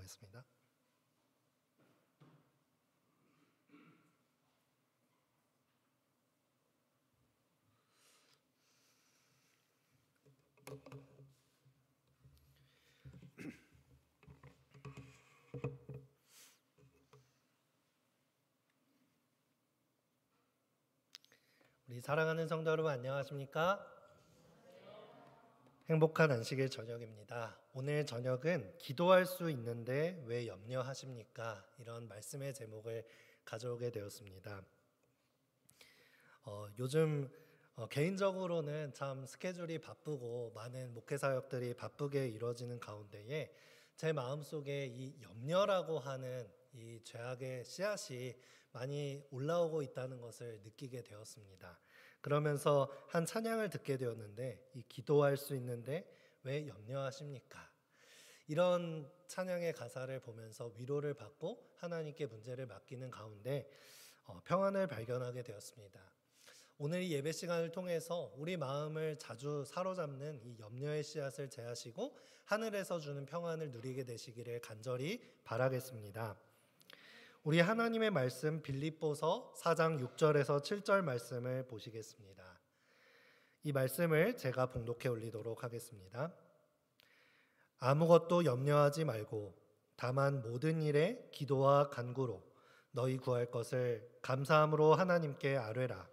기도하겠습니다. 우리 사랑하는 성도 여러분, 안녕하십니까? 행복한 안식일 저녁입니다. 오늘 저녁은 기도할 수 있는데 왜 염려하십니까? 이런 말씀의 제목을 가져오게 되었습니다. 요즘 개인적으로는 참 스케줄이 바쁘고 많은 목회 사역들이 바쁘게 이루어지는 가운데에 제 마음속에 이 염려라고 하는 이 죄악의 씨앗이 많이 올라오고 있다는 것을 느끼게 되었습니다. 그러면서 한 찬양을 듣게 되었는데, 이 기도할 수 있는데 왜 염려하십니까? 이런 찬양의 가사를 보면서 위로를 받고 하나님께 문제를 맡기는 가운데 평안을 발견하게 되었습니다. 오늘 이 예배 시간을 통해서 우리 마음을 자주 사로잡는 이 염려의 씨앗을 제하시고 하늘에서 주는 평안을 누리게 되시기를 간절히 바라겠습니다. 우리 하나님의 말씀 빌립보서 4장 6절에서 7절 말씀을 보시겠습니다. 이 말씀을 제가 봉독해 올리도록 하겠습니다. 아무것도 염려하지 말고 다만 모든 일에 기도와 간구로 너희 구할 것을 감사함으로 하나님께 아뢰라.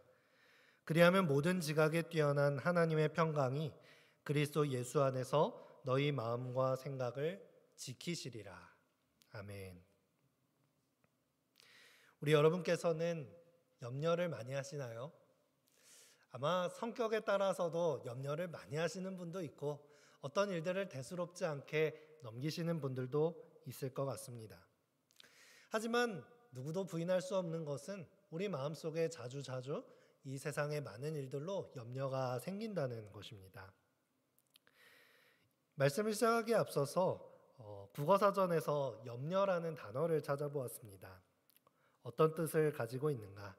그리하면 모든 지각에 뛰어난 하나님의 평강이 그리스도 예수 안에서 너희 마음과 생각을 지키시리라. 아멘. 우리 여러분께서는 염려를 많이 하시나요? 아마 성격에 따라서도 염려를 많이 하시는 분도 있고 어떤 일들을 대수롭지 않게 넘기시는 분들도 있을 것 같습니다. 하지만 누구도 부인할 수 없는 것은 우리 마음속에 자주자주 이 세상의 많은 일들로 염려가 생긴다는 것입니다. 말씀을 시작하기에 앞서서 국어사전에서 염려라는 단어를 찾아보았습니다. 어떤 뜻을 가지고 있는가?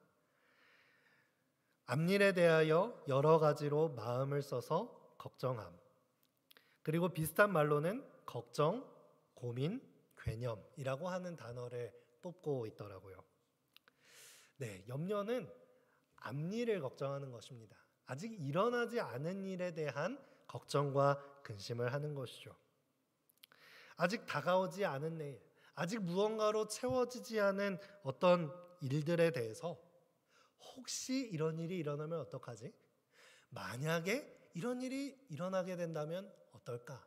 앞일에 대하여 여러 가지로 마음을 써서 걱정함. 그리고 비슷한 말로는 걱정, 고민, 괴념이라고 하는 단어를 뽑고 있더라고요. 네, 염려는 앞일을 걱정하는 것입니다. 아직 일어나지 않은 일에 대한 걱정과 근심을 하는 것이죠. 아직 다가오지 않은 내일, 아직 무언가로 채워지지 않은 어떤 일들에 대해서 혹시 이런 일이 일어나면 어떡하지? 만약에 이런 일이 일어나게 된다면 어떨까?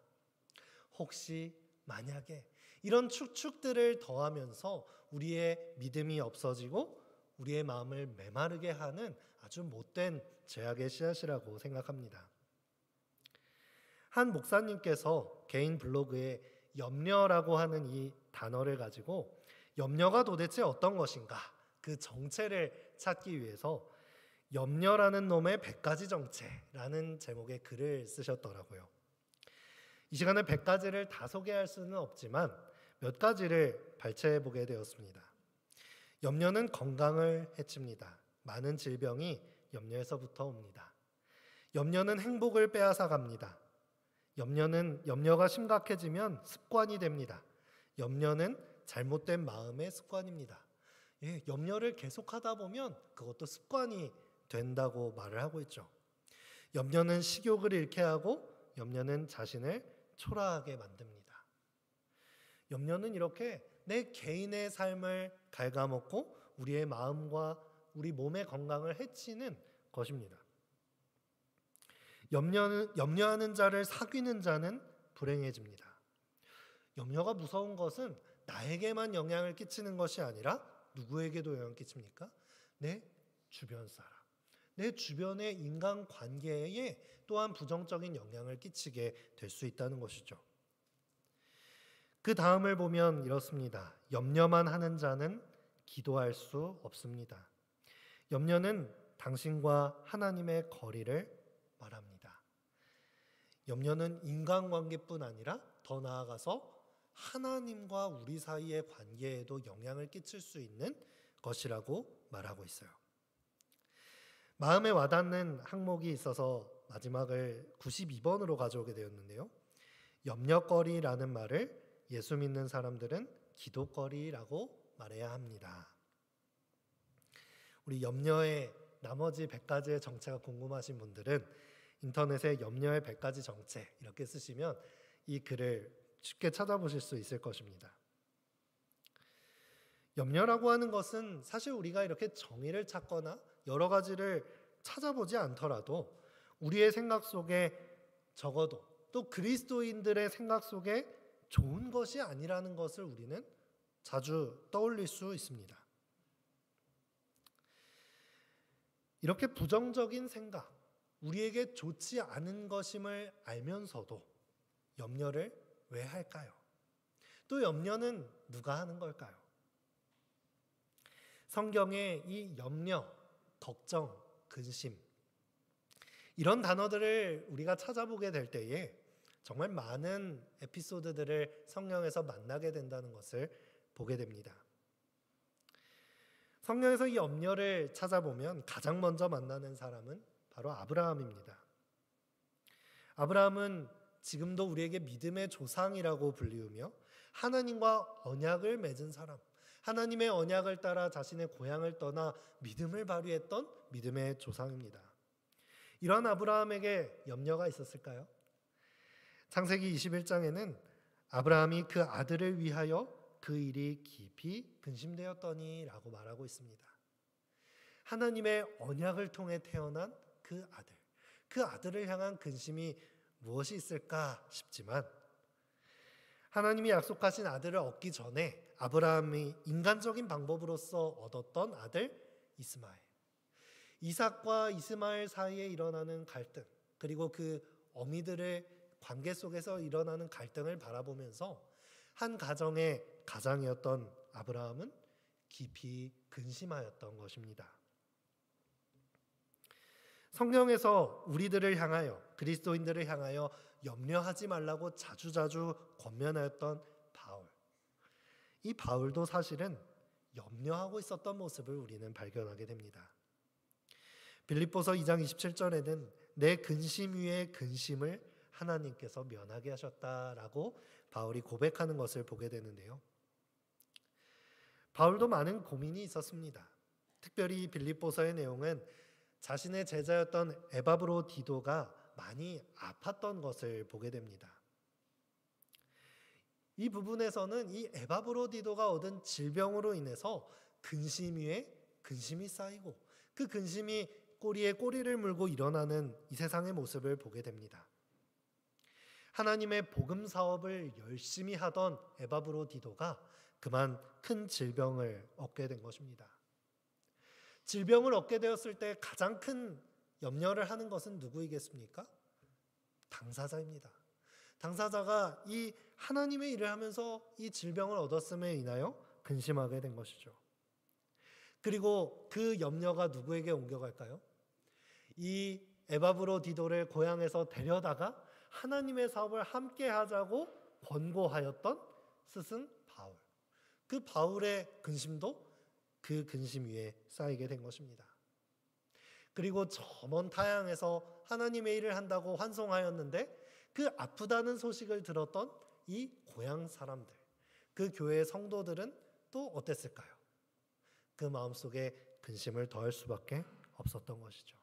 혹시 만약에 이런 축축들을 더하면서 우리의 믿음이 없어지고 우리의 마음을 메마르게 하는 아주 못된 죄악의 씨앗이라고 생각합니다. 한 목사님께서 개인 블로그에 염려라고 하는 이 단어를 가지고 염려가 도대체 어떤 것인가 그 정체를 찾기 위해서 염려라는 놈의 100가지 정체라는 제목의 글을 쓰셨더라고요. 이 시간에 100가지를 다 소개할 수는 없지만 몇 가지를 발췌해 보게 되었습니다. 염려는 건강을 해칩니다. 많은 질병이 염려에서부터 옵니다. 염려는 행복을 빼앗아 갑니다. 염려가 심각해지면 습관이 됩니다. 염려는 잘못된 마음의 습관입니다. 예, 염려를 계속하다 보면 그것도 습관이 된다고 말을 하고 있죠. 염려는 식욕을 잃게 하고 염려는 자신을 초라하게 만듭니다. 염려는 이렇게 내 개인의 삶을 갉아먹고 우리의 마음과 우리 몸의 건강을 해치는 것입니다. 염려하는 자를 사귀는 자는 불행해집니다. 염려가 무서운 것은 나에게만 영향을 끼치는 것이 아니라 누구에게도 영향을 끼칩니까? 내 주변 사람, 내 주변의 인간관계에 또한 부정적인 영향을 끼치게 될 수 있다는 것이죠. 그 다음을 보면 이렇습니다. 염려만 하는 자는 기도할 수 없습니다. 염려는 당신과 하나님의 거리를 말합니다. 염려는 인간관계뿐 아니라 더 나아가서 하나님과 우리 사이의 관계에도 영향을 끼칠 수 있는 것이라고 말하고 있어요. 마음에 와닿는 항목이 있어서 마지막을 92번으로 가져오게 되었는데요. 염려거리라는 말을 예수 믿는 사람들은 기도거리라고 말해야 합니다. 우리 염려의 나머지 100가지의 정체가 궁금하신 분들은 인터넷에 염려의 100가지 정체 이렇게 쓰시면 이 글을 쉽게 찾아보실 수 있을 것입니다. 염려라고 하는 것은 사실 우리가 이렇게 정의를 찾거나 여러 가지를 찾아보지 않더라도 우리의 생각 속에 적어도 또 그리스도인들의 생각 속에 좋은 것이 아니라는 것을 우리는 자주 떠올릴 수 있습니다. 이렇게 부정적인 생각, 우리에게 좋지 않은 것임을 알면서도 염려를 왜 할까요? 또 염려는 누가 하는 걸까요? 성경에 이 염려, 걱정, 근심 이런 단어들을 우리가 찾아보게 될 때에 정말 많은 에피소드들을 성경에서 만나게 된다는 것을 보게 됩니다. 성경에서 이 염려를 찾아보면 가장 먼저 만나는 사람은 바로 아브라함입니다. 아브라함은 지금도 우리에게 믿음의 조상이라고 불리우며 하나님과 언약을 맺은 사람, 하나님의 언약을 따라 자신의 고향을 떠나 믿음을 발휘했던 믿음의 조상입니다. 이런 아브라함에게 염려가 있었을까요? 창세기 21장에는 아브라함이 그 아들을 위하여 그 일이 깊이 근심되었더니 라고 말하고 있습니다. 하나님의 언약을 통해 태어난 그 아들을 향한 근심이 무엇이 있을까 싶지만 하나님이 약속하신 아들을 얻기 전에 아브라함이 인간적인 방법으로서 얻었던 아들 이스마엘, 이삭과 이스마엘 사이에 일어나는 갈등, 그리고 그 어미들의 관계 속에서 일어나는 갈등을 바라보면서 한 가정의 가장이었던 아브라함은 깊이 근심하였던 것입니다. 성경에서 우리들을 향하여, 그리스도인들을 향하여 염려하지 말라고 자주자주 권면하였던 바울. 이 바울도 사실은 염려하고 있었던 모습을 우리는 발견하게 됩니다. 빌립보서 2장 27절에는 내 근심 위에 근심을 하나님께서 면하게 하셨다라고 바울이 고백하는 것을 보게 되는데요. 바울도 많은 고민이 있었습니다. 특별히 빌립보서의 내용은 자신의 제자였던 에바브로디도가 많이 아팠던 것을 보게 됩니다. 이 부분에서는 이 에바브로디도가 얻은 질병으로 인해서 근심 위에 근심이 쌓이고 그 근심이 꼬리에 꼬리를 물고 일어나는 이 세상의 모습을 보게 됩니다. 하나님의 복음 사업을 열심히 하던 에바브로디도가 그만 큰 질병을 얻게 된 것입니다. 질병을 얻게 되었을 때 가장 큰 염려를 하는 것은 누구이겠습니까? 당사자입니다. 당사자가 이 하나님의 일을 하면서 이 질병을 얻었음에 인하여 근심하게 된 것이죠. 그리고 그 염려가 누구에게 옮겨갈까요? 이 에바브로디도를 고향에서 데려다가 하나님의 사업을 함께 하자고 권고하였던 스승 바울. 그 바울의 근심도 그 근심 위에 쌓이게 된 것입니다. 그리고 저 먼 타향에서 하나님의 일을 한다고 환송하였는데 그 아프다는 소식을 들었던 이 고향 사람들, 그 교회의 성도들은 또 어땠을까요? 그 마음속에 근심을 더할 수밖에 없었던 것이죠.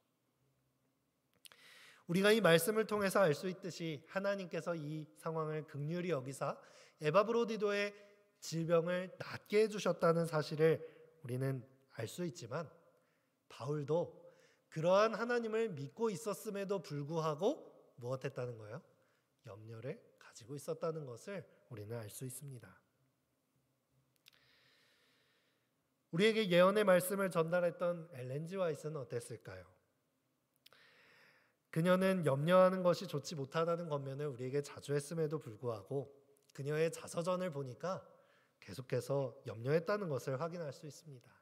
우리가 이 말씀을 통해서 알 수 있듯이 하나님께서 이 상황을 긍휼히 여기사 에바브로디도의 질병을 낫게 해주셨다는 사실을 우리는 알 수 있지만 바울도 그러한 하나님을 믿고 있었음에도 불구하고 무엇했다는 거예요? 염려를 가지고 있었다는 것을 우리는 알 수 있습니다. 우리에게 예언의 말씀을 전달했던 엘렌 G 화이트는 어땠을까요? 그녀는 염려하는 것이 좋지 못하다는 권면을 우리에게 자주 했음에도 불구하고 그녀의 자서전을 보니까 계속해서 염려했다는 것을 확인할 수 있습니다.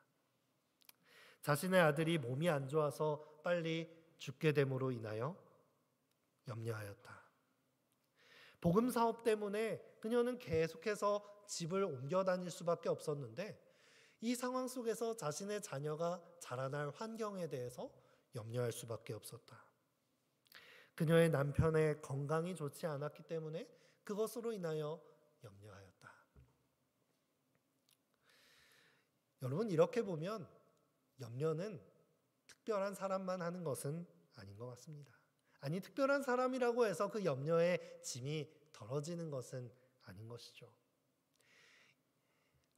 자신의 아들이 몸이 안 좋아서 빨리 죽게 됨으로 인하여 염려하였다. 복음 사업 때문에 그녀는 계속해서 집을 옮겨 다닐 수밖에 없었는데 이 상황 속에서 자신의 자녀가 자라날 환경에 대해서 염려할 수밖에 없었다. 그녀의 남편의 건강이 좋지 않았기 때문에 그것으로 인하여 염려하였다. 여러분, 이렇게 보면 염려는 특별한 사람만 하는 것은 아닌 것 같습니다. 아니, 특별한 사람이라고 해서 그 염려의 짐이 덜어지는 것은 아닌 것이죠.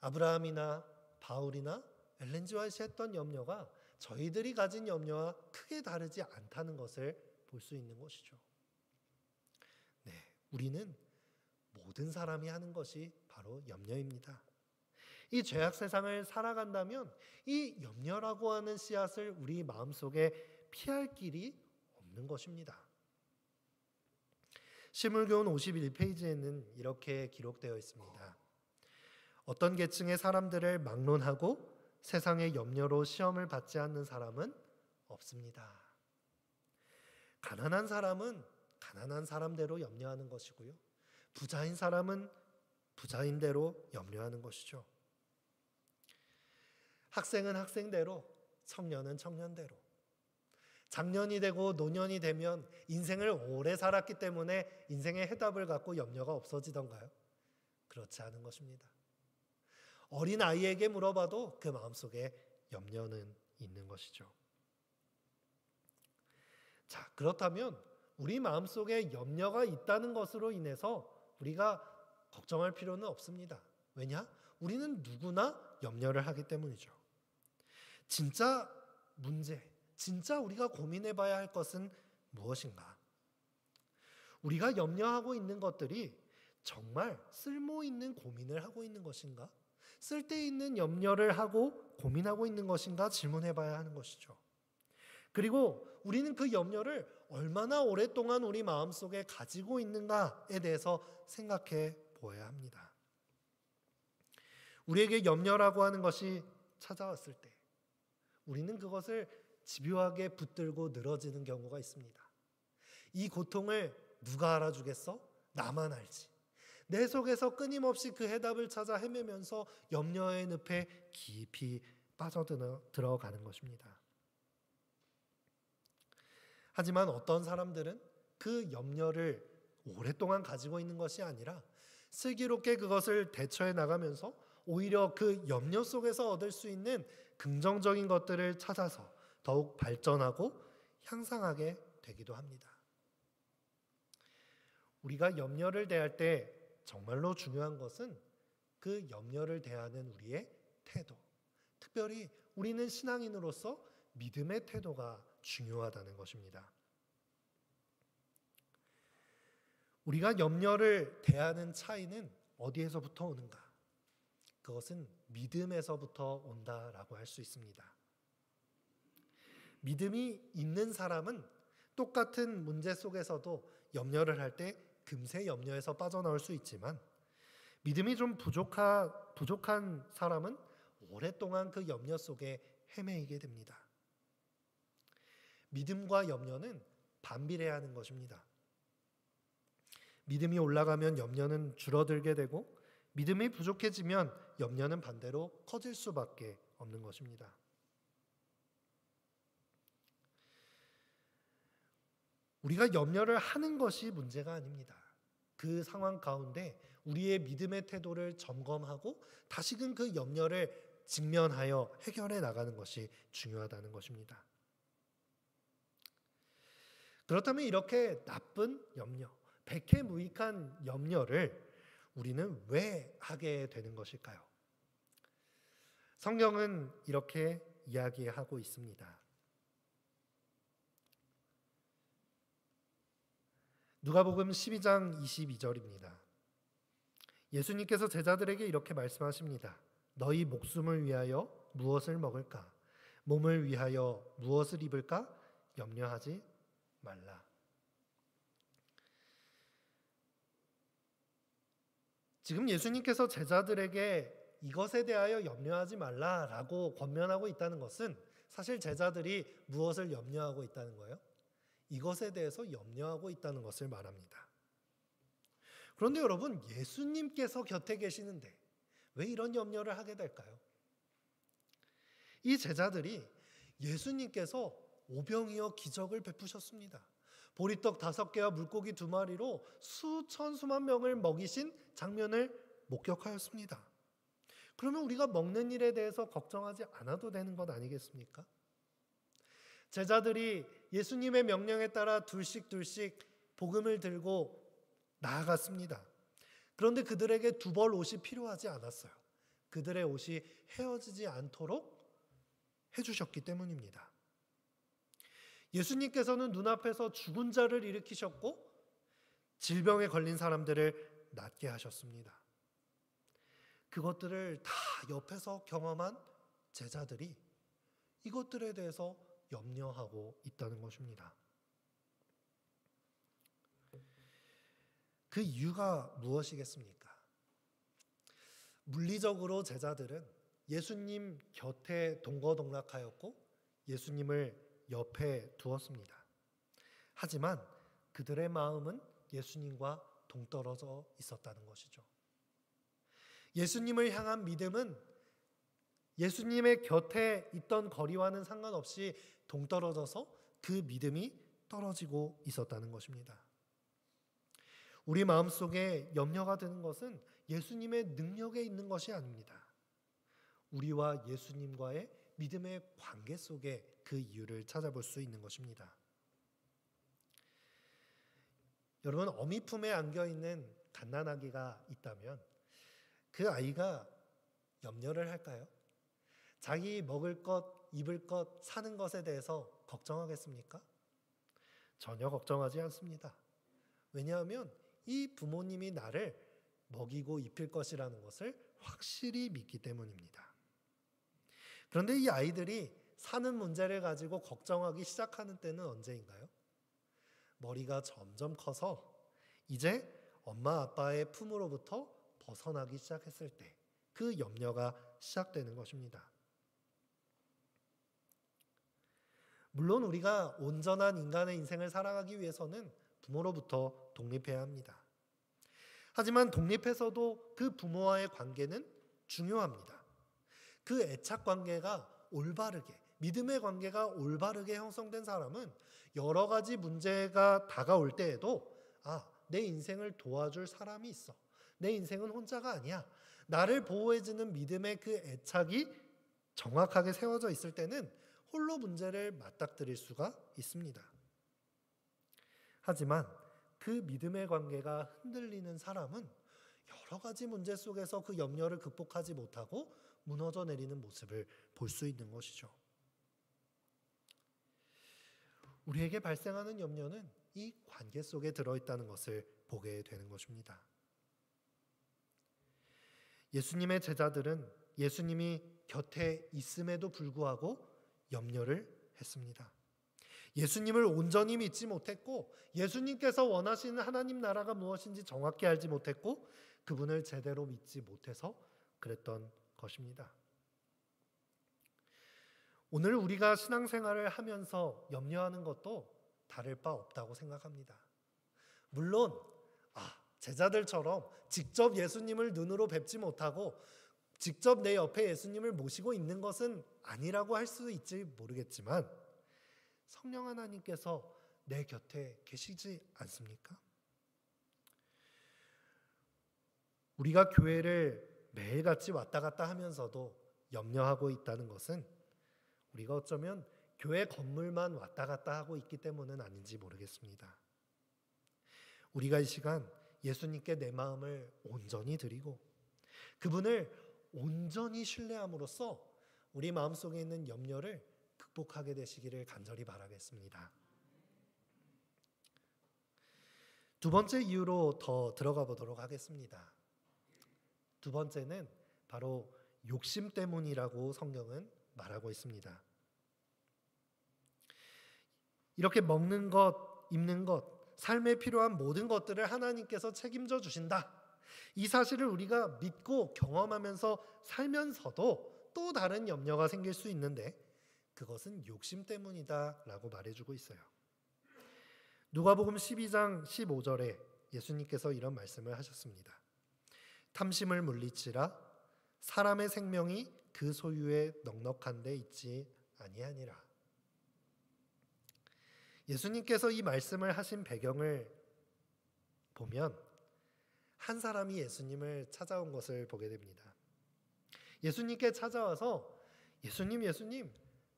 아브라함이나 바울이나 엘렌 지 화이트가 했던 염려가 저희들이 가진 염려와 크게 다르지 않다는 것을 볼 수 있는 것이죠. 네, 우리는 모든 사람이 하는 것이 바로 염려입니다. 이 죄악 세상을 살아간다면 이 염려라고 하는 씨앗을 우리 마음속에 피할 길이 없는 것입니다. 시물교훈 51페이지에는 이렇게 기록되어 있습니다. 어떤 계층의 사람들을 막론하고 세상의 염려로 시험을 받지 않는 사람은 없습니다. 가난한 사람은 가난한 사람대로 염려하는 것이고요. 부자인 사람은 부자인대로 염려하는 것이죠. 학생은 학생대로, 청년은 청년대로. 장년이 되고 노년이 되면 인생을 오래 살았기 때문에 인생의 해답을 갖고 염려가 없어지던가요? 그렇지 않은 것입니다. 어린 아이에게 물어봐도 그 마음속에 염려는 있는 것이죠. 자, 그렇다면 우리 마음속에 염려가 있다는 것으로 인해서 우리가 걱정할 필요는 없습니다. 왜냐? 우리는 누구나 염려를 하기 때문이죠. 진짜 문제, 진짜 우리가 고민해 봐야 할 것은 무엇인가? 우리가 염려하고 있는 것들이 정말 쓸모 있는 고민을 하고 있는 것인가? 쓸데있는 염려를 하고 고민하고 있는 것인가 질문해 봐야 하는 것이죠. 그리고 우리는 그 염려를 얼마나 오랫동안 우리 마음속에 가지고 있는가에 대해서 생각해 보아야 합니다. 우리에게 염려라고 하는 것이 찾아왔을 때 우리는 그것을 집요하게 붙들고 늘어지는 경우가 있습니다. 이 고통을 누가 알아주겠어? 나만 알지. 내 속에서 끊임없이 그 해답을 찾아 헤매면서 염려의 늪에 깊이 빠져들어가는 것입니다. 하지만 어떤 사람들은 그 염려를 오랫동안 가지고 있는 것이 아니라 슬기롭게 그것을 대처해 나가면서 오히려 그 염려 속에서 얻을 수 있는 긍정적인 것들을 찾아서 더욱 발전하고 향상하게 되기도 합니다. 우리가 염려를 대할 때 정말로 중요한 것은 그 염려를 대하는 우리의 태도, 특별히 우리는 신앙인으로서 믿음의 태도가 중요하다는 것입니다. 우리가 염려를 대하는 차이는 어디에서부터 오는가? 그것은 믿음에서부터 온다라고 할 수 있습니다. 믿음이 있는 사람은 똑같은 문제 속에서도 염려를 할 때 금세 염려에서 빠져나올 수 있지만 믿음이 좀 부족한 사람은 오랫동안 그 염려 속에 헤매이게 됩니다. 믿음과 염려는 반비례하는 것입니다. 믿음이 올라가면 염려는 줄어들게 되고 믿음이 부족해지면 염려는 반대로 커질 수밖에 없는 것입니다. 우리가 염려를 하는 것이 문제가 아닙니다. 그 상황 가운데 우리의 믿음의 태도를 점검하고 다시금 그 염려를 직면하여 해결해 나가는 것이 중요하다는 것입니다. 그렇다면 이렇게 나쁜 염려, 백해무익한 염려를 우리는 왜 하게 되는 것일까요? 성경은 이렇게 이야기하고 있습니다. 누가복음 12장 22절입니다. 예수님께서 제자들에게 이렇게 말씀하십니다. 너희 목숨을 위하여 무엇을 먹을까? 몸을 위하여 무엇을 입을까? 염려하지 말라. 지금 예수님께서 제자들에게 이것에 대하여 염려하지 말라라고 권면하고 있다는 것은 사실 제자들이 무엇을 염려하고 있다는 거예요? 이것에 대해서 염려하고 있다는 것을 말합니다. 그런데 여러분, 예수님께서 곁에 계시는데 왜 이런 염려를 하게 될까요? 이 제자들이 예수님께서 오병이어 기적을 베푸셨습니다. 보리떡 5개와 물고기 2마리로 수천 수만 명을 먹이신 장면을 목격하였습니다. 그러면 우리가 먹는 일에 대해서 걱정하지 않아도 되는 것 아니겠습니까? 제자들이 예수님의 명령에 따라 둘씩 복음을 들고 나아갔습니다. 그런데 그들에게 두 벌 옷이 필요하지 않았어요. 그들의 옷이 헤어지지 않도록 해주셨기 때문입니다. 예수님께서는 눈앞에서 죽은 자를 일으키셨고 질병에 걸린 사람들을 낫게 하셨습니다. 그것들을 다 옆에서 경험한 제자들이 이것들에 대해서 염려하고 있다는 것입니다. 그 이유가 무엇이겠습니까? 물리적으로 제자들은 예수님 곁에 동거동락하였고 예수님을 옆에 두었습니다. 하지만 그들의 마음은 예수님과 동떨어져 있었다는 것이죠. 예수님을 향한 믿음은 예수님의 곁에 있던 거리와는 상관없이 동떨어져서 그 믿음이 떨어지고 있었다는 것입니다. 우리 마음속에 염려가 드는 것은 예수님의 능력에 있는 것이 아닙니다. 우리와 예수님과의 믿음의 관계 속에 그 이유를 찾아볼 수 있는 것입니다. 여러분, 어미 품에 안겨있는 갓난아기가 있다면 그 아이가 염려를 할까요? 자기 먹을 것, 입을 것, 사는 것에 대해서 걱정하겠습니까? 전혀 걱정하지 않습니다. 왜냐하면 이 부모님이 나를 먹이고 입힐 것이라는 것을 확실히 믿기 때문입니다. 그런데 이 아이들이 사는 문제를 가지고 걱정하기 시작하는 때는 언제인가요? 머리가 점점 커서 이제 엄마 아빠의 품으로부터 벗어나기 시작했을 때 그 염려가 시작되는 것입니다. 물론 우리가 온전한 인간의 인생을 살아가기 위해서는 부모로부터 독립해야 합니다. 하지만 독립해서도 그 부모와의 관계는 중요합니다. 그 애착 관계가 올바르게, 믿음의 관계가 올바르게 형성된 사람은 여러 가지 문제가 다가올 때에도 내 인생을 도와줄 사람이 있어. 내 인생은 혼자가 아니야. 나를 보호해주는 믿음의 그 애착이 정확하게 세워져 있을 때는 홀로 문제를 맞닥뜨릴 수가 있습니다. 하지만 그 믿음의 관계가 흔들리는 사람은 여러 가지 문제 속에서 그 염려를 극복하지 못하고 무너져 내리는 모습을 볼 수 있는 것이죠. 우리에게 발생하는 염려는 이 관계 속에 들어있다는 것을 보게 되는 것입니다. 예수님의 제자들은 예수님이 곁에 있음에도 불구하고 염려를 했습니다. 예수님을 온전히 믿지 못했고 예수님께서 원하시는 하나님 나라가 무엇인지 정확히 알지 못했고 그분을 제대로 믿지 못해서 그랬던 것입니다. 오늘 우리가 신앙생활을 하면서 염려하는 것도 다를 바 없다고 생각합니다. 물론 제자들처럼 직접 예수님을 눈으로 뵙지 못하고 직접 내 옆에 예수님을 모시고 있는 것은 아니라고 할 수 있지 모르겠지만 성령 하나님께서 내 곁에 계시지 않습니까? 우리가 교회를 매일같이 왔다 갔다 하면서도 염려하고 있다는 것은 우리가 어쩌면 교회 건물만 왔다 갔다 하고 있기 때문은 아닌지 모르겠습니다. 우리가 이 시간 예수님께 내 마음을 온전히 드리고 그분을 온전히 신뢰함으로써 우리 마음속에 있는 염려를 극복하게 되시기를 간절히 바라겠습니다. 두 번째 이유로 더 들어가 보도록 하겠습니다. 두 번째는 바로 욕심 때문이라고 성경은 말하고 있습니다. 이렇게 먹는 것, 입는 것, 삶에 필요한 모든 것들을 하나님께서 책임져 주신다. 이 사실을 우리가 믿고 경험하면서 살면서도 또 다른 염려가 생길 수 있는데 그것은 욕심 때문이다라고 말해주고 있어요. 누가복음 12장 15절에 예수님께서 이런 말씀을 하셨습니다. 탐심을 물리치라 사람의 생명이 그 소유에 넉넉한 데 있지 아니하니라. 예수님께서 이 말씀을 하신 배경을 보면 한 사람이 예수님을 찾아온 것을 보게 됩니다. 예수님께 찾아와서 예수님,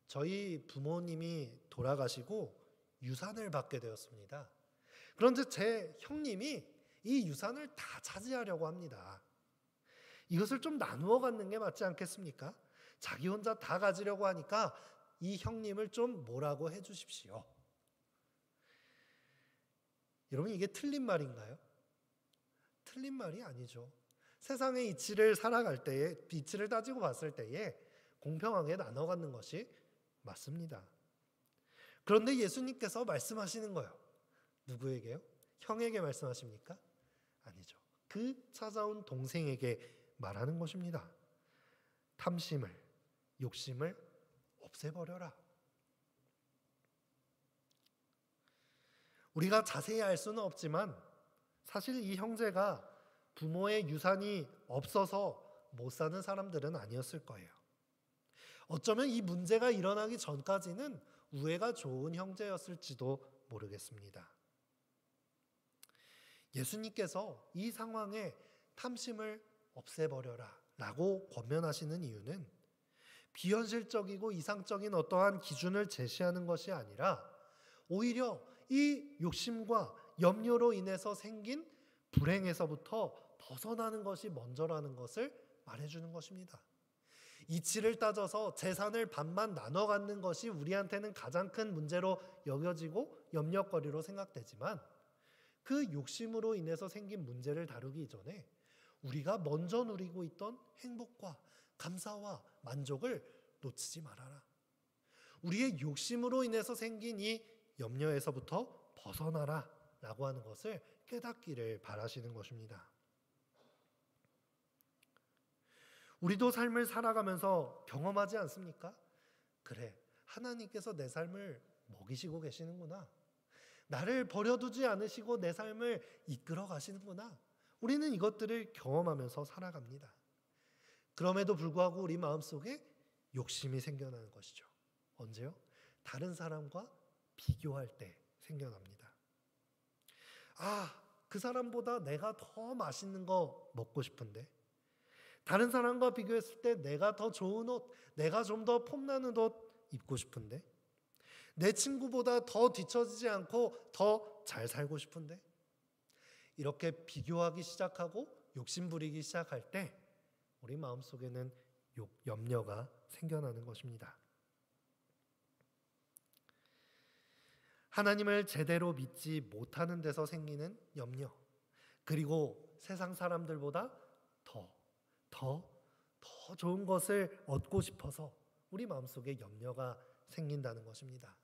저희 부모님이 돌아가시고 유산을 받게 되었습니다. 그런데 제 형님이 이 유산을 다 차지하려고 합니다. 이것을 좀 나누어 갖는 게 맞지 않겠습니까? 자기 혼자 다 가지려고 하니까 이 형님을 좀 뭐라고 해주십시오. 여러분, 이게 틀린 말인가요? 틀린 말이 아니죠. 세상의 이치를 살아갈 때에, 이치를 따지고 봤을 때에 공평하게 나눠 갖는 것이 맞습니다. 그런데 예수님께서 말씀하시는 거예요. 누구에게요? 형에게 말씀하십니까? 아니죠. 그 찾아온 동생에게 말하는 것입니다. 탐심을, 욕심을 없애버려라. 우리가 자세히 알 수는 없지만 사실 이 형제가 부모의 유산이 없어서 못 사는 사람들은 아니었을 거예요. 어쩌면 이 문제가 일어나기 전까지는 우애가 좋은 형제였을지도 모르겠습니다. 예수님께서 이 상황에 탐심을 없애버려라 라고 권면하시는 이유는 비현실적이고 이상적인 어떠한 기준을 제시하는 것이 아니라 오히려 이 욕심과 염려로 인해서 생긴 불행에서부터 벗어나는 것이 먼저라는 것을 말해주는 것입니다. 이치를 따져서 재산을 반만 나눠 갖는 것이 우리한테는 가장 큰 문제로 여겨지고 염려거리로 생각되지만 그 욕심으로 인해서 생긴 문제를 다루기 이전에 우리가 먼저 누리고 있던 행복과 감사와 만족을 놓치지 말아라. 우리의 욕심으로 인해서 생긴 이 염려에서부터 벗어나라 라고 하는 것을 깨닫기를 바라시는 것입니다. 우리도 삶을 살아가면서 경험하지 않습니까? 그래, 하나님께서 내 삶을 먹이시고 계시는구나. 나를 버려두지 않으시고 내 삶을 이끌어 가시는구나. 우리는 이것들을 경험하면서 살아갑니다. 그럼에도 불구하고 우리 마음속에 욕심이 생겨나는 것이죠. 언제요? 다른 사람과 비교할 때 생겨납니다. 그 사람보다 내가 더 맛있는 거 먹고 싶은데, 다른 사람과 비교했을 때 내가 더 좋은 옷, 내가 좀 더 폼나는 옷 입고 싶은데, 내 친구보다 더 뒤처지지 않고 더 잘 살고 싶은데, 이렇게 비교하기 시작하고 욕심 부리기 시작할 때 우리 마음속에는 염려가 생겨나는 것입니다. 하나님을 제대로 믿지 못하는 데서 생기는 염려, 그리고 세상 사람들보다 더 좋은 것을 얻고 싶어서 우리 마음속에 염려가 생긴다는 것입니다.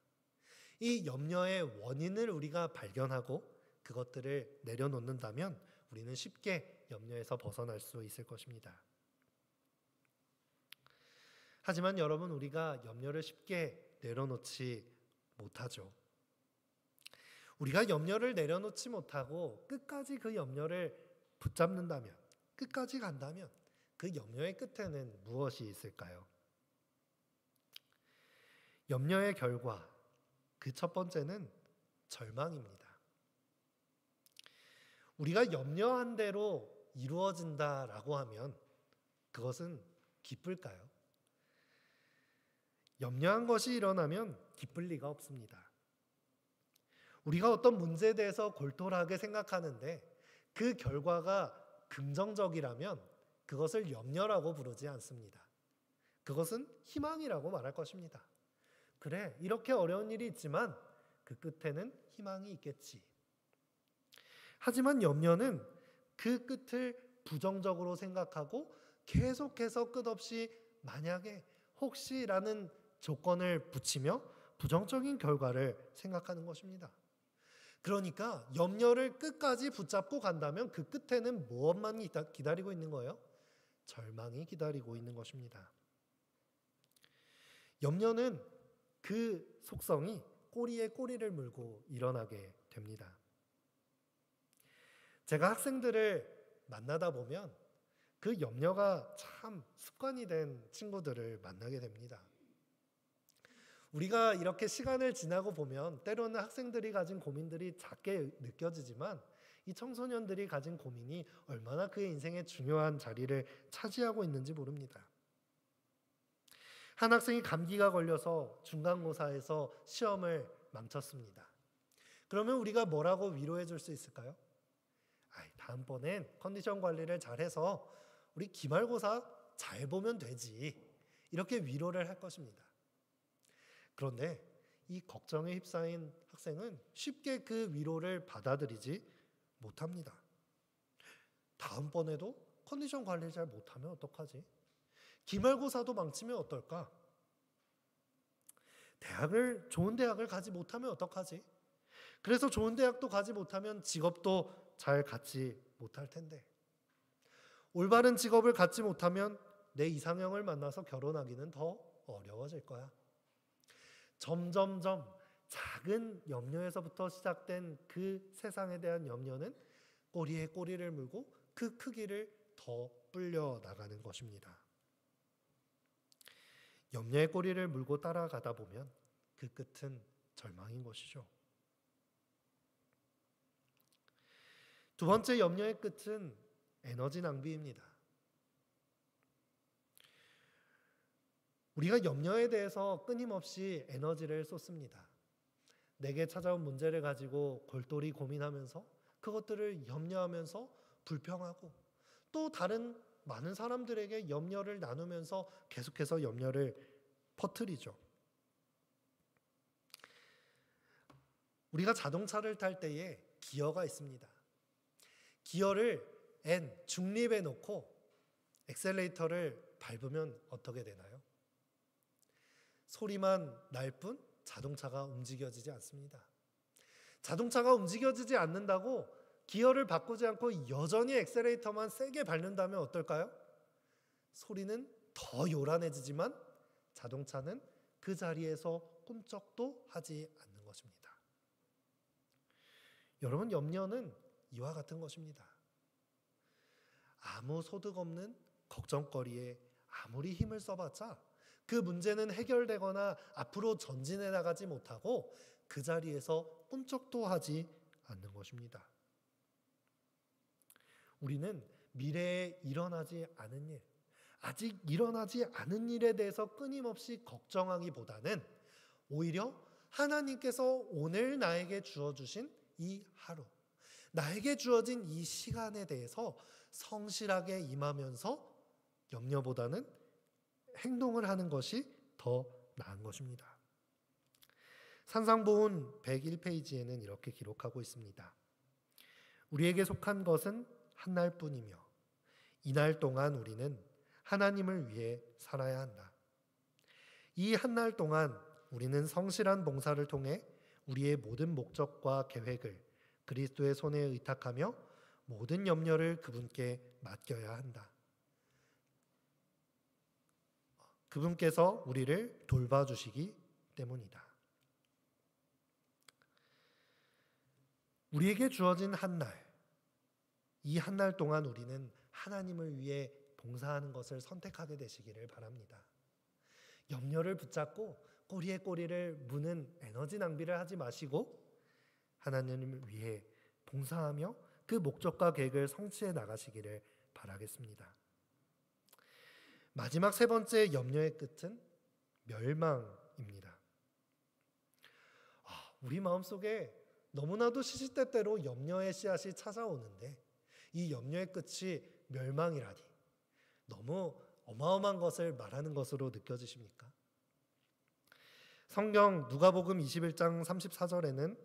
이 염려의 원인을 우리가 발견하고 그것들을 내려놓는다면 우리는 쉽게 염려에서 벗어날 수 있을 것입니다. 하지만 여러분, 우리가 염려를 쉽게 내려놓지 못하죠. 우리가 염려를 내려놓지 못하고 끝까지 그 염려를 붙잡는다면, 끝까지 간다면 그 염려의 끝에는 무엇이 있을까요? 염려의 결과, 그 첫 번째는 절망입니다. 우리가 염려한 대로 이루어진다라고 하면 그것은 기쁠까요? 염려한 것이 일어나면 기쁠 리가 없습니다. 우리가 어떤 문제에 대해서 골똘하게 생각하는데 그 결과가 긍정적이라면 그것을 염려라고 부르지 않습니다. 그것은 희망이라고 말할 것입니다. 그래, 이렇게 어려운 일이 있지만 그 끝에는 희망이 있겠지. 하지만 염려는 그 끝을 부정적으로 생각하고 계속해서 끝없이 만약에 혹시라는 조건을 붙이며 부정적인 결과를 생각하는 것입니다. 그러니까 염려를 끝까지 붙잡고 간다면 그 끝에는 무엇만 기다리고 있는 거예요? 절망이 기다리고 있는 것입니다. 염려는 그 속성이 꼬리에 꼬리를 물고 일어나게 됩니다. 제가 학생들을 만나다 보면 그 염려가 참 습관이 된 친구들을 만나게 됩니다. 우리가 이렇게 시간을 지나고 보면 때로는 학생들이 가진 고민들이 작게 느껴지지만 이 청소년들이 가진 고민이 얼마나 그의 인생에 중요한 자리를 차지하고 있는지 모릅니다. 한 학생이 감기가 걸려서 중간고사에서 시험을 망쳤습니다. 그러면 우리가 뭐라고 위로해 줄 수 있을까요? 다음번엔 컨디션 관리를 잘해서 우리 기말고사 잘 보면 되지. 이렇게 위로를 할 것입니다. 그런데 이 걱정에 휩싸인 학생은 쉽게 그 위로를 받아들이지 못합니다. 다음번에도 컨디션 관리를 잘 못하면 어떡하지? 기말고사도 망치면 어떨까? 좋은 대학을 가지 못하면 어떡하지? 그래서 좋은 대학도 가지 못하면 직업도 잘 갖지 못할 텐데, 올바른 직업을 갖지 못하면 내 이상형을 만나서 결혼하기는 더 어려워질 거야. 점점점 작은 염려에서부터 시작된 그 세상에 대한 염려는 꼬리에 꼬리를 물고 그 크기를 더 불려 나가는 것입니다. 염려의 꼬리를 물고 따라가다 보면 그 끝은 절망인 것이죠. 두 번째 염려의 끝은 에너지 낭비입니다. 우리가 염려에 대해서 끊임없이 에너지를 쏟습니다. 내게 찾아온 문제를 가지고 골똘히 고민하면서 그것들을 염려하면서 불평하고, 또 다른 많은 사람들에게 염려를 나누면서 계속해서 염려를 퍼뜨리죠. 우리가 자동차를 탈 때에 기어가 있습니다. 기어를 N, 중립에 놓고 엑셀레이터를 밟으면 어떻게 되나요? 소리만 날 뿐 자동차가 움직여지지 않습니다. 자동차가 움직여지지 않는다고 기어를 바꾸지 않고 여전히 엑셀레이터만 세게 밟는다면 어떨까요? 소리는 더 요란해지지만 자동차는 그 자리에서 꿈쩍도 하지 않는 것입니다. 여러분, 염려는 이와 같은 것입니다. 아무 소득 없는 걱정거리에 아무리 힘을 써봤자 그 문제는 해결되거나 앞으로 전진해 나가지 못하고 그 자리에서 꿈쩍도 하지 않는 것입니다. 우리는 미래에 일어나지 않은 일, 아직 일어나지 않은 일에 대해서 끊임없이 걱정하기보다는 오히려 하나님께서 오늘 나에게 주어주신 이 하루, 나에게 주어진 이 시간에 대해서 성실하게 임하면서 염려보다는 행동을 하는 것이 더 나은 것입니다. 산상보훈 101페이지에는 이렇게 기록하고 있습니다. 우리에게 속한 것은 한 날뿐이며 이날 동안 우리는 하나님을 위해 살아야 한다. 이 한 날 동안 우리는 성실한 봉사를 통해 우리의 모든 목적과 계획을 그리스도의 손에 의탁하며 모든 염려를 그분께 맡겨야 한다. 그분께서 우리를 돌봐주시기 때문이다. 우리에게 주어진 한 날, 이 한 날 동안 우리는 하나님을 위해 봉사하는 것을 선택하게 되시기를 바랍니다. 염려를 붙잡고 꼬리에 꼬리를 무는 에너지 낭비를 하지 마시고 하나님을 위해 봉사하며 그 목적과 계획을 성취해 나가시기를 바라겠습니다. 마지막 세 번째 염려의 끝은 멸망입니다. 우리 마음속에 너무나도 시시때때로 염려의 씨앗이 찾아오는데 이 염려의 끝이 멸망이라니 너무 어마어마한 것을 말하는 것으로 느껴지십니까? 성경 누가복음 21장 34절에는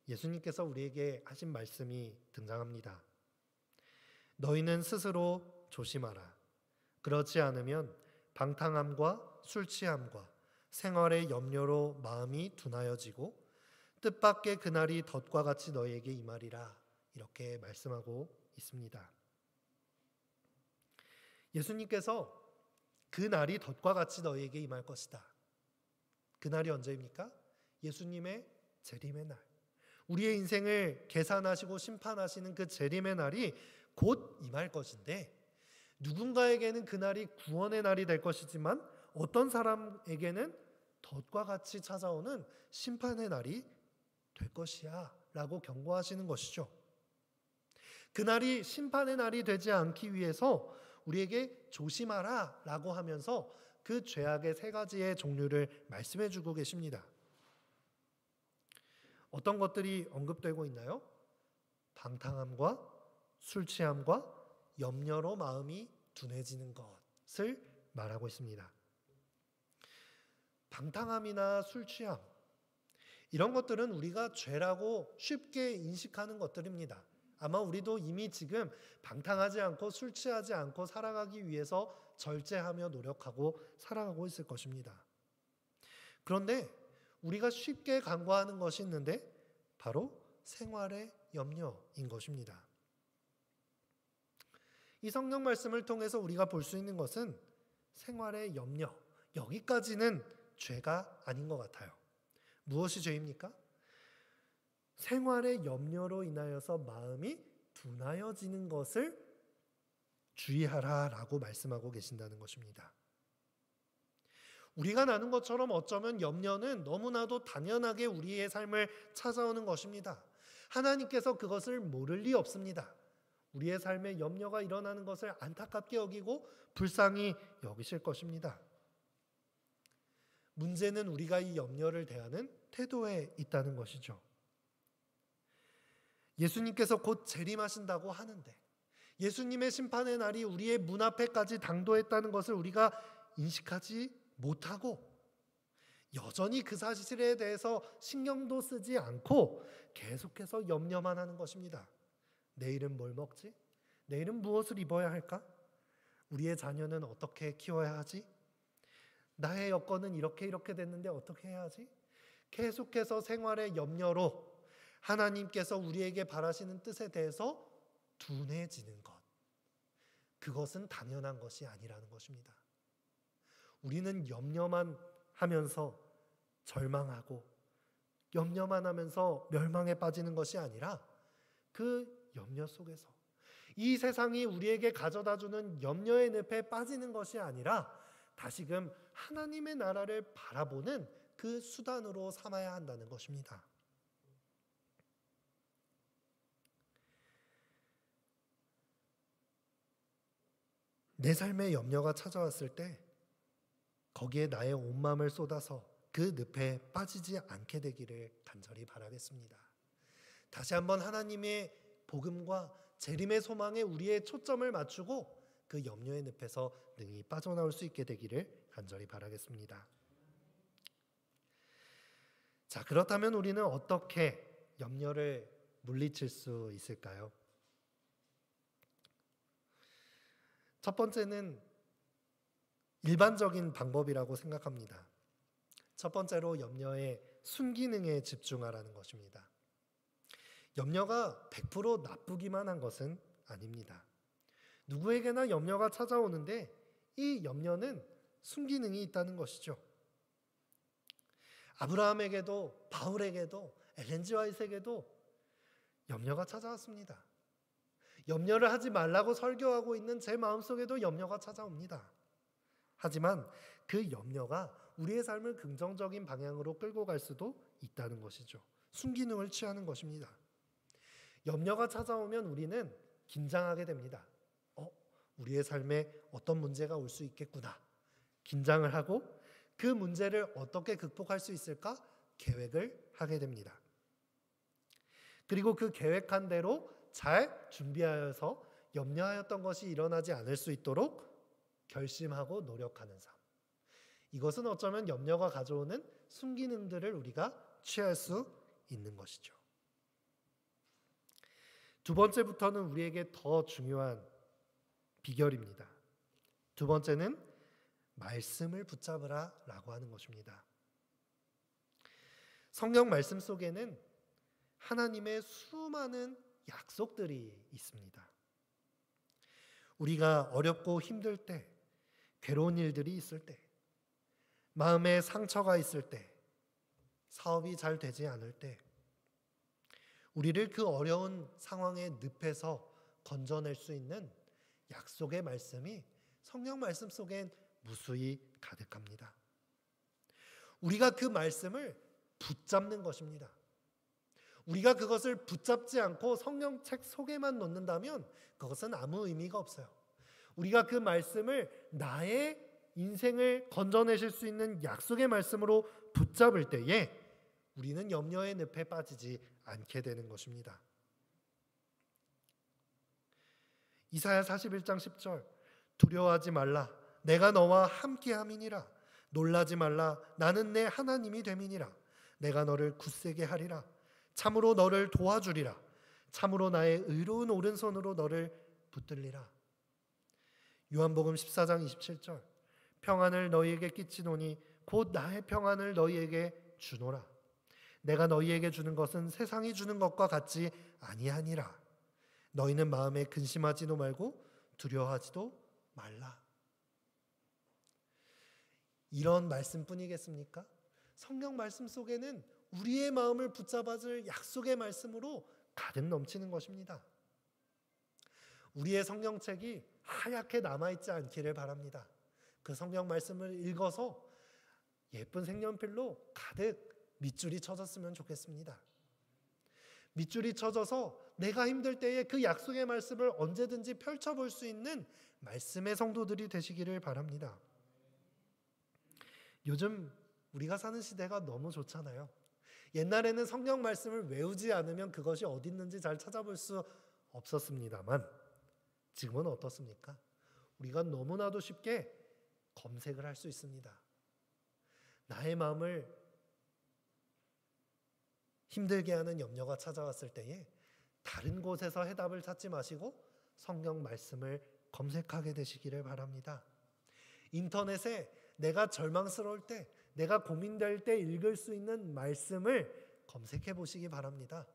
예수님께서 우리에게 하신 말씀이 등장합니다. 너희는 스스로 조심하라. 그렇지 않으면 방탕함과 술 취함과 생활의 염려로 마음이 둔하여지고 뜻밖의 그날이 덫과 같이 너희에게 임하리라. 이렇게 말씀하고 있습니다. 예수님께서 그날이 덫과 같이 너희에게 임할 것이다. 그날이 언제입니까? 예수님의 재림의 날. 우리의 인생을 계산하시고 심판하시는 그 재림의 날이 곧 임할 것인데 누군가에게는 그날이 구원의 날이 될 것이지만 어떤 사람에게는 덫과 같이 찾아오는 심판의 날이 될 것이야 라고 경고하시는 것이죠. 그날이 심판의 날이 되지 않기 위해서 우리에게 조심하라 라고 하면서 그 죄악의 세 가지의 종류를 말씀해 주고 계십니다. 어떤 것들이 언급되고 있나요? 방탕함과 술 취함과 염려로 마음이 둔해지는 것을 말하고 있습니다. 방탕함이나 술 취함, 이런 것들은 우리가 죄라고 쉽게 인식하는 것들입니다. 아마 우리도 이미 지금 방탕하지 않고 술 취하지 않고 살아가기 위해서 절제하며 노력하고 살아가고 있을 것입니다. 그런데 우리가 쉽게 간과하는 것이 있는데 바로 생활의 염려인 것입니다. 이 성경 말씀을 통해서 우리가 볼 수 있는 것은 생활의 염려, 여기까지는 죄가 아닌 것 같아요. 무엇이 죄입니까? 생활의 염려로 인하여서 마음이 둔하여지는 것을 주의하라라고 말씀하고 계신다는 것입니다. 우리가 나눈 것처럼 어쩌면 염려는 너무나도 당연하게 우리의 삶을 찾아오는 것입니다. 하나님께서 그것을 모를 리 없습니다. 우리의 삶에 염려가 일어나는 것을 안타깝게 여기고 불쌍히 여기실 것입니다. 문제는 우리가 이 염려를 대하는 태도에 있다는 것이죠. 예수님께서 곧 재림하신다고 하는데 예수님의 심판의 날이 우리의 문 앞에까지 당도했다는 것을 우리가 인식하지 못하고 여전히 그 사실에 대해서 신경도 쓰지 않고 계속해서 염려만 하는 것입니다. 내일은 뭘 먹지? 내일은 무엇을 입어야 할까? 우리의 자녀는 어떻게 키워야 하지? 나의 여건은 이렇게 됐는데 어떻게 해야 하지? 계속해서 생활의 염려로 하나님께서 우리에게 바라시는 뜻에 대해서 둔해지는 것. 그것은 당연한 것이 아니라는 것입니다. 우리는 염려만 하면서 절망하고 염려만 하면서 멸망에 빠지는 것이 아니라 그 염려 속에서 이 세상이 우리에게 가져다주는 염려의 늪에 빠지는 것이 아니라 다시금 하나님의 나라를 바라보는 그 수단으로 삼아야 한다는 것입니다. 내 삶에 염려가 찾아왔을 때 거기에 나의 온 마음을 쏟아서 그 늪에 빠지지 않게 되기를 간절히 바라겠습니다. 다시 한번 하나님의 복음과 재림의 소망에 우리의 초점을 맞추고 그 염려의 늪에서 능히 빠져나올 수 있게 되기를 간절히 바라겠습니다. 자, 그렇다면 우리는 어떻게 염려를 물리칠 수 있을까요? 첫 번째는 일반적인 방법이라고 생각합니다. 첫 번째로 염려의 순기능에 집중하라는 것입니다. 염려가 100% 나쁘기만 한 것은 아닙니다. 누구에게나 염려가 찾아오는데 이 염려는 순기능이 있다는 것이죠. 아브라함에게도 바울에게도 엘렌 지 화이트에게도 염려가 찾아왔습니다. 염려를 하지 말라고 설교하고 있는 제 마음속에도 염려가 찾아옵니다. 하지만 그 염려가 우리의 삶을 긍정적인 방향으로 끌고 갈 수도 있다는 것이죠. 순기능을 취하는 것입니다. 염려가 찾아오면 우리는 긴장하게 됩니다. 우리의 삶에 어떤 문제가 올 수 있겠구나. 긴장을 하고 그 문제를 어떻게 극복할 수 있을까? 계획을 하게 됩니다. 그리고 그 계획한 대로 잘 준비하여서 염려하였던 것이 일어나지 않을 수 있도록 결심하고 노력하는 삶. 이것은 어쩌면 염려가 가져오는 순기능들을 우리가 취할 수 있는 것이죠. 두 번째부터는 우리에게 더 중요한 비결입니다. 두 번째는 말씀을 붙잡으라 라고 하는 것입니다. 성경 말씀 속에는 하나님의 수많은 약속들이 있습니다. 우리가 어렵고 힘들 때, 괴로운 일들이 있을 때, 마음에 상처가 있을 때, 사업이 잘 되지 않을 때, 우리를 그 어려운 상황의 늪에서 건져낼 수 있는 약속의 말씀이 성경 말씀 속엔 무수히 가득합니다. 우리가 그 말씀을 붙잡는 것입니다. 우리가 그것을 붙잡지 않고 성경책 속에만 놓는다면 그것은 아무 의미가 없어요. 우리가 그 말씀을 나의 인생을 건져내실 수 있는 약속의 말씀으로 붙잡을 때에 우리는 염려의 늪에 빠지지 않게 되는 것입니다. 이사야 41장 10절, 두려워하지 말라, 내가 너와 함께함이니라. 놀라지 말라, 나는 내 하나님이 됨이니라. 내가 너를 굳세게 하리라. 참으로 너를 도와주리라. 참으로 나의 의로운 오른손으로 너를 붙들리라. 요한복음 14장 27절, 평안을 너희에게 끼치노니 곧 나의 평안을 너희에게 주노라. 내가 너희에게 주는 것은 세상이 주는 것과 같지 아니하니라. 너희는 마음에 근심하지도 말고 두려워하지도 말라. 이런 말씀뿐이겠습니까? 성경 말씀 속에는 우리의 마음을 붙잡아줄 약속의 말씀으로 가득 넘치는 것입니다. 우리의 성경책이 하얗게 남아있지 않기를 바랍니다. 그 성경 말씀을 읽어서 예쁜 색연필로 가득 밑줄이 쳐졌으면 좋겠습니다. 밑줄이 쳐져서 내가 힘들 때에 그 약속의 말씀을 언제든지 펼쳐볼 수 있는 말씀의 성도들이 되시기를 바랍니다. 요즘 우리가 사는 시대가 너무 좋잖아요. 옛날에는 성경 말씀을 외우지 않으면 그것이 어디 있는지 잘 찾아볼 수 없었습니다만 지금은 어떻습니까? 우리가 너무나도 쉽게 검색을 할 수 있습니다. 나의 마음을 힘들게 하는 염려가 찾아왔을 때에 다른 곳에서 해답을 찾지 마시고 성경 말씀을 검색하게 되시기를 바랍니다. 인터넷에 내가 절망스러울 때, 내가 고민될 때 읽을 수 있는 말씀을 검색해 보시기 바랍니다.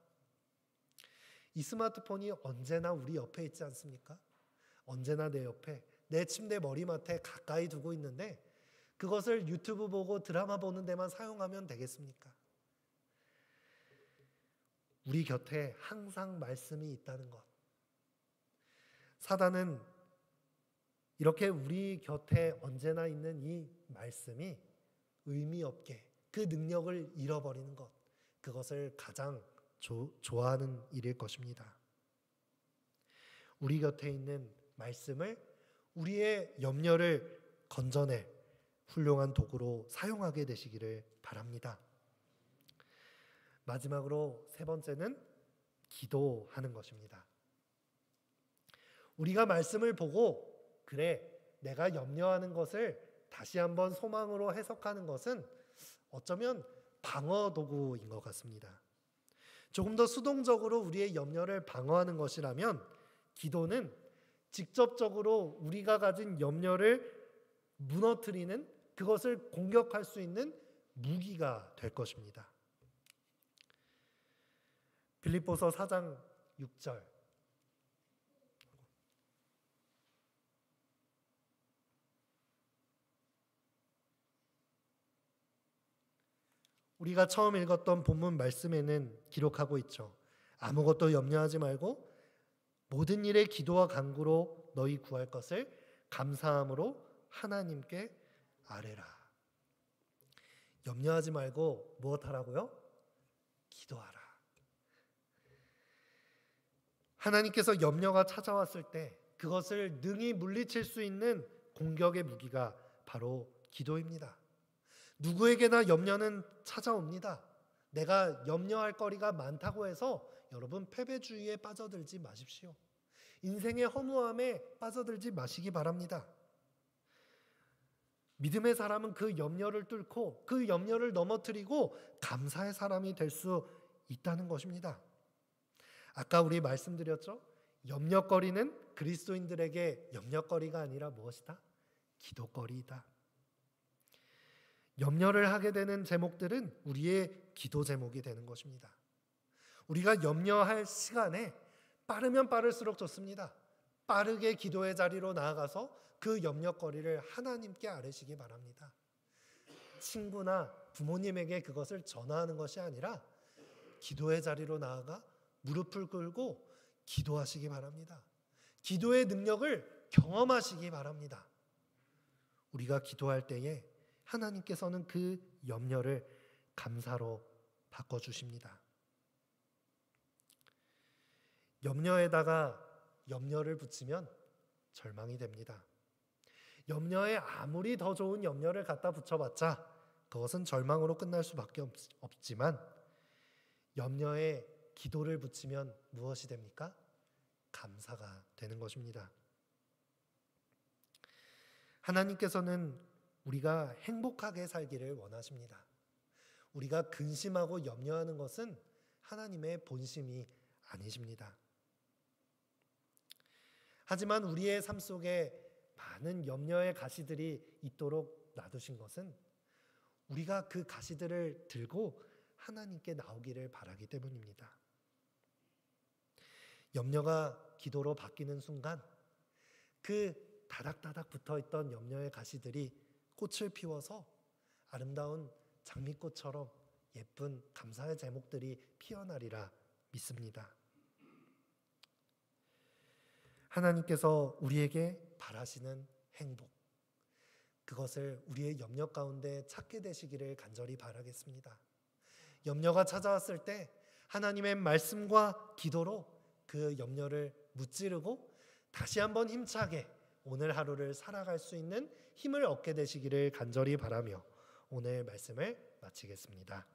이 스마트폰이 언제나 우리 옆에 있지 않습니까? 언제나 내 옆에, 내 침대 머리맡에 가까이 두고 있는데 그것을 유튜브 보고 드라마 보는 데만 사용하면 되겠습니까? 우리 곁에 항상 말씀이 있다는 것. 사단은 이렇게 우리 곁에 언제나 있는 이 말씀이 의미 없게 그 능력을 잃어버리는 것, 그것을 가장 좋아하는 일일 것입니다. 우리 곁에 있는 말씀을 우리의 염려를 건져낼 훌륭한 도구로 사용하게 되시기를 바랍니다. 마지막으로 세 번째는 기도하는 것입니다. 우리가 말씀을 보고 그래, 내가 염려하는 것을 다시 한번 소망으로 해석하는 것은 어쩌면 방어 도구인 것 같습니다. 조금 더 수동적으로 우리의 염려를 방어하는 것이라면 기도는 직접적으로 우리가 가진 염려를 무너뜨리는, 그것을 공격할 수 있는 무기가 될 것입니다. 빌립보서 4장 6절, 우리가 처음 읽었던 본문 말씀에는 기록하고 있죠. 아무것도 염려하지 말고 모든 일에 기도와 간구로 너희 구할 것을 감사함으로 하나님께 아뢰라. 염려하지 말고 무엇하라고요? 기도하라. 하나님께서 염려가 찾아왔을 때 그것을 능히 물리칠 수 있는 공격의 무기가 바로 기도입니다. 누구에게나 염려는 찾아옵니다. 내가 염려할 거리가 많다고 해서 여러분 패배주의에 빠져들지 마십시오. 인생의 허무함에 빠져들지 마시기 바랍니다. 믿음의 사람은 그 염려를 뚫고 그 염려를 넘어뜨리고 감사의 사람이 될 수 있다는 것입니다. 아까 우리 말씀드렸죠? 염려거리는 그리스도인들에게 염려거리가 아니라 무엇이다? 기도거리이다. 염려를 하게 되는 제목들은 우리의 기도 제목이 되는 것입니다. 우리가 염려할 시간에 빠르면 빠를수록 좋습니다. 빠르게 기도의 자리로 나아가서 그 염려거리를 하나님께 아뢰시기 바랍니다. 친구나 부모님에게 그것을 전화하는 것이 아니라 기도의 자리로 나아가 무릎을 꿇고 기도하시기 바랍니다. 기도의 능력을 경험하시기 바랍니다. 우리가 기도할 때에 하나님께서는 그 염려를 감사로 바꿔주십니다. 염려에다가 염려를 붙이면 절망이 됩니다. 염려에 아무리 더 좋은 염려를 갖다 붙여봤자 그것은 절망으로 끝날 수밖에 없지만, 염려에 기도를 붙이면 무엇이 됩니까? 감사가 되는 것입니다. 하나님께서는 우리가 행복하게 살기를 원하십니다. 우리가 근심하고 염려하는 것은 하나님의 본심이 아니십니다. 하지만 우리의 삶 속에 많은 염려의 가시들이 있도록 놔두신 것은 우리가 그 가시들을 들고 하나님께 나오기를 바라기 때문입니다. 염려가 기도로 바뀌는 순간 그 다닥다닥 붙어있던 염려의 가시들이 꽃을 피워서 아름다운 장미꽃처럼 예쁜 감사의 제목들이 피어나리라 믿습니다. 하나님께서 우리에게 바라시는 행복, 그것을 우리의 염려 가운데 찾게 되시기를 간절히 바라겠습니다. 염려가 찾아왔을 때 하나님의 말씀과 기도로 그 염려를 무찌르고 다시 한번 힘차게 오늘 하루를 살아갈 수 있는 힘을 얻게 되시기를 간절히 바라며 오늘 말씀을 마치겠습니다.